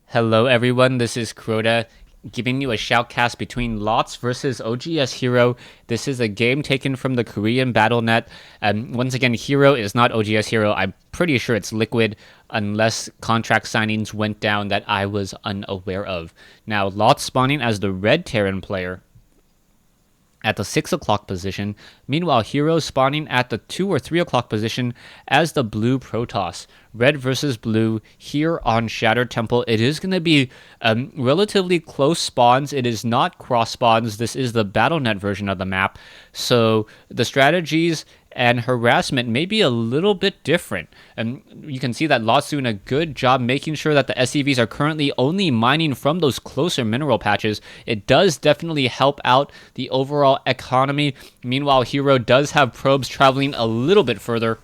Hello everyone, this is Crota giving you a shoutcast between Lots versus OGS Hero. This is a game taken from the Korean BattleNet. Once again, Hero is not OGS Hero. I'm pretty sure it's Liquid unless contract signings went down that I was unaware of. Now, Lots spawning as the red Terran player at the 6 o'clock position. Meanwhile, Hero spawning at the 2 or 3 o'clock position as the blue Protoss. Red versus blue here on Shattered Temple. It is going to be relatively close spawns. It is not cross spawns. This is the BattleNet version of the map. So the strategies and harassment may be a little bit different. And you can see that Lot's doing a good job making sure that the SCVs are currently only mining from those closer mineral patches. It does definitely help out the overall economy. Meanwhile, Hero does have probes traveling a little bit further.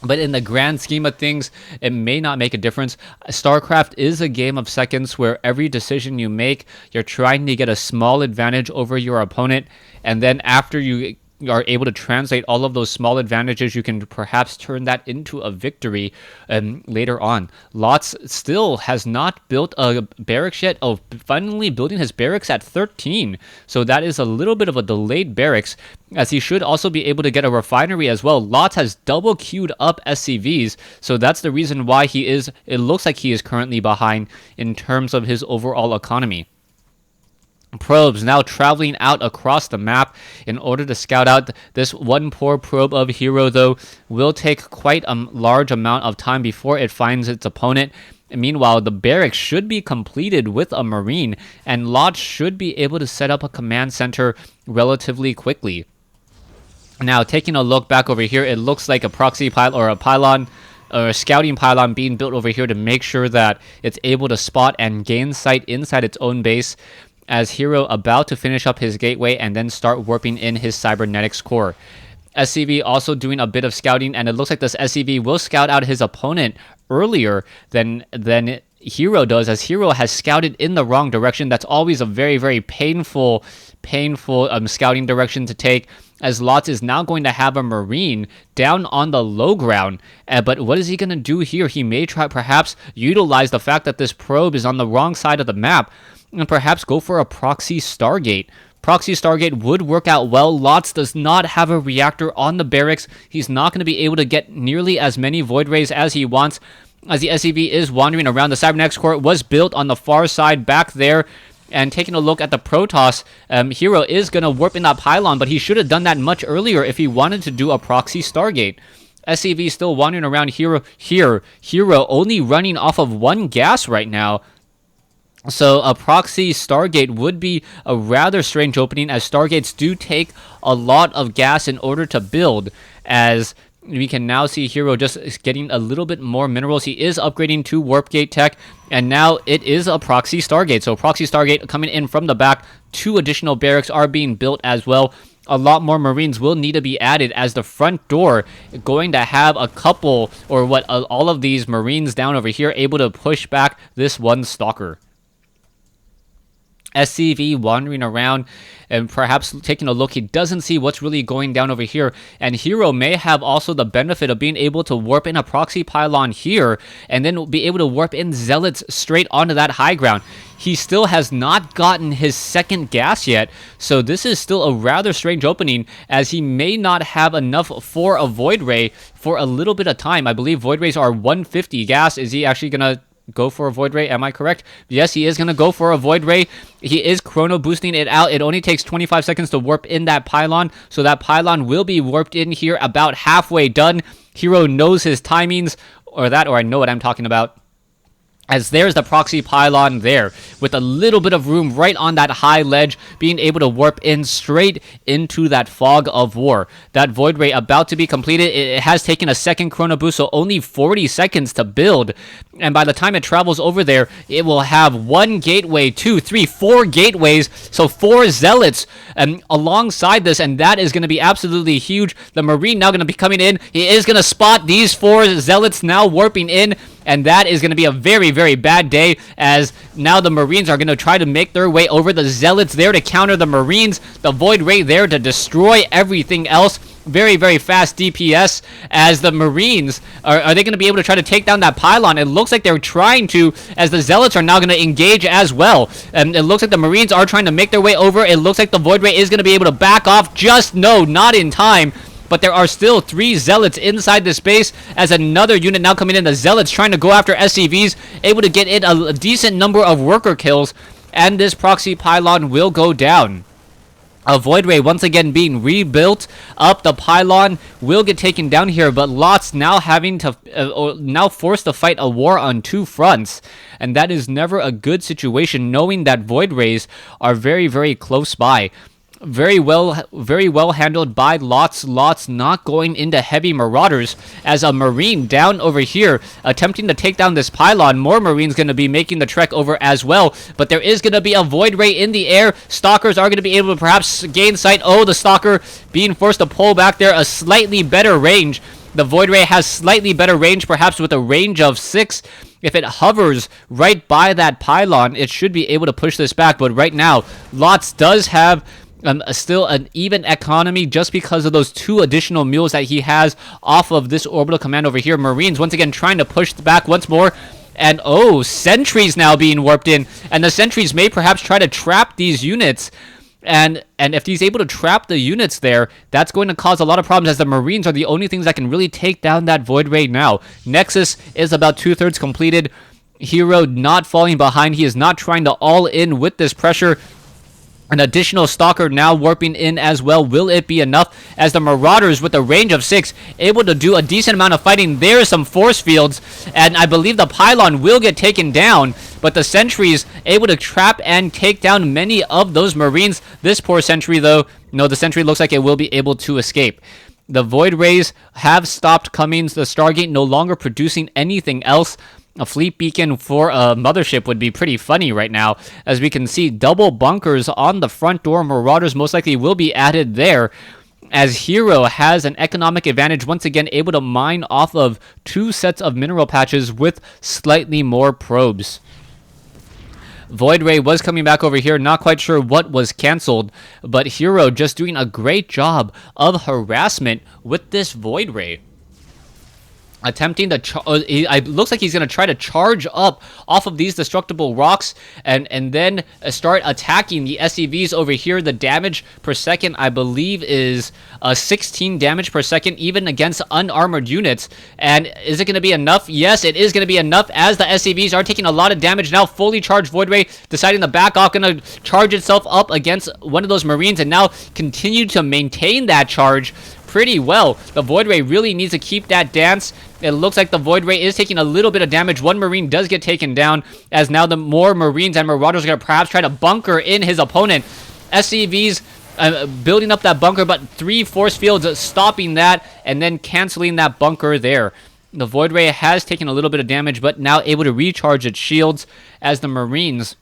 But in the grand scheme of things, it may not make a difference. StarCraft is a game of seconds where every decision you make, you're trying to get a small advantage over your opponent. And then after you are able to translate all of those small advantages, you can perhaps turn that into a victory later on. Lots still has not built a barracks yet. Oh, finally building his barracks at 13. So that is a little bit of a delayed barracks, as he should also be able to get a refinery as well. Lots has double queued up SCVs, so that's the reason why it looks like he is currently behind in terms of his overall economy. Probes now traveling out across the map in order to scout out. This one poor probe of Hero, though, will take quite a large amount of time before it finds its opponent. Meanwhile, the barracks should be completed with a Marine, and Lot should be able to set up a command center relatively quickly. Now, taking a look back over here, it looks like a proxy pile or a pylon or a scouting pylon being built over here to make sure that it's able to spot and gain sight inside its own base, as Hero about to finish up his gateway and then start warping in his cybernetics core. SCV also doing a bit of scouting, and it looks like this SCV will scout out his opponent earlier than Hero does, as Hero has scouted in the wrong direction. That's always a very, very painful scouting direction to take, as Lots is now going to have a Marine down on the low ground. But what is he going to do here? He may try perhaps utilize the fact that this probe is on the wrong side of the map and perhaps go for a proxy Stargate. Proxy Stargate would work out well. Lots does not have a reactor on the barracks. He's not going to be able to get nearly as many Void Rays as he wants, as the SCV is wandering around. The Cybernetics core was built on the far side back there. And taking a look at the Protoss, Hero is going to warp in that pylon, but he should have done that much earlier if he wanted to do a proxy Stargate. SCV still wandering around Hero only running off of one gas right now. So a proxy Stargate would be a rather strange opening, as Stargates do take a lot of gas in order to build, as we can now see Hero just getting a little bit more minerals. He is upgrading to Warp Gate tech, and now it is a proxy Stargate. So proxy Stargate coming in from the back. 2 additional barracks are being built as well. A lot more Marines will need to be added, as the front door going to have a couple, or all of these Marines down over here able to push back this one Stalker. SCV wandering around and perhaps taking a look. He doesn't see what's really going down over here, and Hero may have also the benefit of being able to warp in a proxy pylon here and then be able to warp in Zealots straight onto that high ground. He still has not gotten his second gas yet, so this is still a rather strange opening, as he may not have enough for a Void Ray for a little bit of time. I believe Void Rays are 150 gas. Is he actually going to go for a Void Ray? Am I correct? Yes, he is going to go for a Void Ray. He is chrono boosting it out. It only takes 25 seconds to warp in that pylon, so that pylon will be warped in here about halfway done. Hero knows his timings, or I know what I'm talking about, as there's the proxy pylon there, with a little bit of room right on that high ledge, being able to warp in straight into that fog of war. That Void Ray about to be completed. It has taken a second chrono boost, so only 40 seconds to build. And by the time it travels over there, it will have 1 gateway, 2, 3, 4 gateways, so 4 Zealots alongside this, and that is going to be absolutely huge. The Marine now going to be coming in. He is going to spot these 4 Zealots now warping in, and that is going to be a very, very bad day, as now the Marines are going to try to make their way over. The Zealots there to counter the Marines, the Void Ray there to destroy everything else. very, very fast DPS as the Marines are they going to be able to try to take down that pylon? It looks like they're trying to, as the Zealots are now going to engage as well. And it looks like the Marines are trying to make their way over. It looks like the Void Ray is going to be able to back off. Just no, not in time. But there are still 3 Zealots inside the space as another unit now coming in. The Zealots trying to go after SCVs, able to get in a decent number of worker kills. And this proxy pylon will go down. A Void Ray once again being rebuilt up. The pylon will get taken down here, but Lots now having to now forced to fight a war on 2 fronts, and that is never a good situation, knowing that Void Rays are very, very close by. Very well handled by Lots. Lots not going into heavy Marauders as a Marine down over here attempting to take down this pylon. More Marines going to be making the trek over as well, but there is going to be a Void Ray in the air. Stalkers are going to be able to perhaps gain sight. Oh, the Stalker being forced to pull back there. A slightly better range. The Void Ray has slightly better range, perhaps with a range of 6. If it hovers right by that pylon, it should be able to push this back, but right now, Lots does have still an even economy just because of those 2 additional mules that he has off of this orbital command over here. Marines once again trying to push back once more. And oh, sentries now being warped in. And the sentries may perhaps try to trap these units. And if he's able to trap the units there, that's going to cause a lot of problems as the Marines are the only things that can really take down that Void Ray now. Nexus is about 2/3 completed. Hero not falling behind. He is not trying to all in with this pressure. An additional Stalker now warping in as well. Will it be enough as the Marauders with a range of 6 able to do a decent amount of fighting? There's some force fields, and I believe the pylon will get taken down, but the sentries able to trap and take down many of those Marines. This poor sentry, though, no, the sentry looks like it will be able to escape. The Void Rays have stopped coming. The Stargate no longer producing anything else. A fleet beacon for a mothership would be pretty funny right now, as we can see double bunkers on the front door. Marauders most likely will be added there, as Hero has an economic advantage, once again able to mine off of 2 sets of mineral patches with slightly more probes. Void Ray was coming back over here, not quite sure what was canceled, but Hero just doing a great job of harassment with this Void Ray. Attempting to it looks like he's going to try to charge up off of these destructible rocks and then start attacking the SCVs over here. The damage per second, I believe, is 16 damage per second, even against unarmored units. And is it going to be enough? Yes, it is going to be enough, as the SCVs are taking a lot of damage now. Fully charged Void Ray deciding to back off, going to charge itself up against one of those Marines and now continue to maintain that charge pretty well. The Void Ray really needs to keep that dance. It looks like the Void Ray is taking a little bit of damage. 1 Marine does get taken down, as now the more Marines and Marauders are going to perhaps try to bunker in his opponent. SCVs building up that bunker, but 3 force fields stopping that and then canceling that bunker there. The Void Ray has taken a little bit of damage, but now able to recharge its shields, as the Marines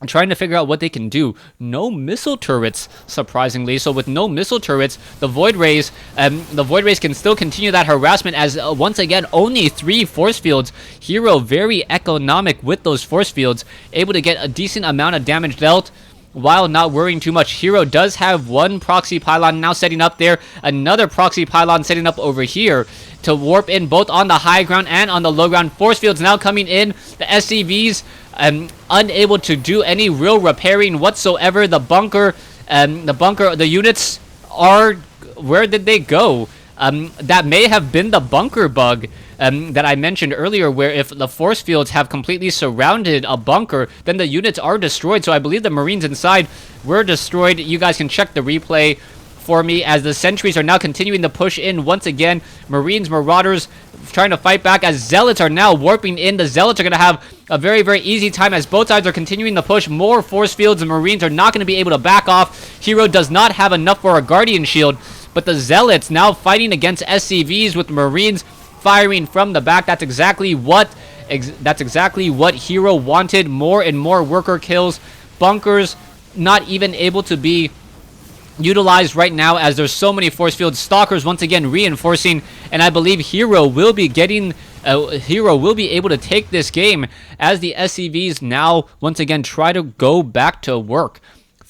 I'm trying to figure out what they can do. No missile turrets, surprisingly. So with no missile turrets, the Void Rays can still continue that harassment, as once again, only 3 force fields. Hero very economic with those force fields, able to get a decent amount of damage dealt while not worrying too much. Hero does have 1 proxy pylon now setting up there, another proxy pylon setting up over here to warp in both on the high ground and on the low ground. Force fields now coming in. The SCVs unable to do any real repairing whatsoever. The units are, where did they go? That may have been the bunker bug that I mentioned earlier, where if the force fields have completely surrounded a bunker, then the units are destroyed. So I believe the Marines inside were destroyed. You guys can check the replay for me, as the sentries are now continuing to push in once again. Marines, Marauders trying to fight back, as Zealots are now warping in. The Zealots are going to have a very, very easy time, as both sides are continuing to push. More force fields, and Marines are not going to be able to back off. Hero does not have enough for a Guardian Shield, but the Zealots now fighting against SCVs with Marines firing from the back. That's exactly what Hero wanted. More and more worker kills. Bunkers not even able to be utilized right now, as there's so many force fields. Stalkers once again reinforcing, and I believe Hero will be able to take this game, as the SCVs now once again try to go back to work.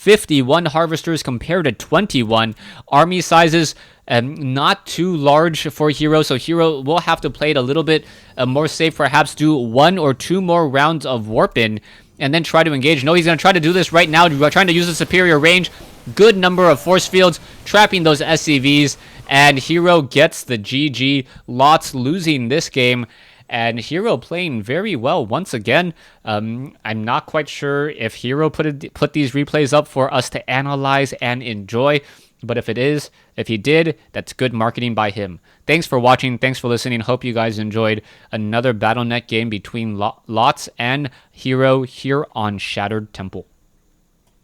51 harvesters compared to 21. Army sizes not too large for Hero, so Hero will have to play it a little bit more safe, perhaps do 1 or 2 more rounds of Warp In, and then try to engage. No, he's going to try to do this right now, trying to use a superior range. Good number of force fields, trapping those SCVs, and Hero gets the GG. Lots losing this game, and Hero playing very well once again. I'm not quite sure if Hero put these replays up for us to analyze and enjoy, but if he did, that's good marketing by him. Thanks for watching. Thanks for listening. Hope you guys enjoyed another Battle.net game between Lots and Hero here on Shattered Temple.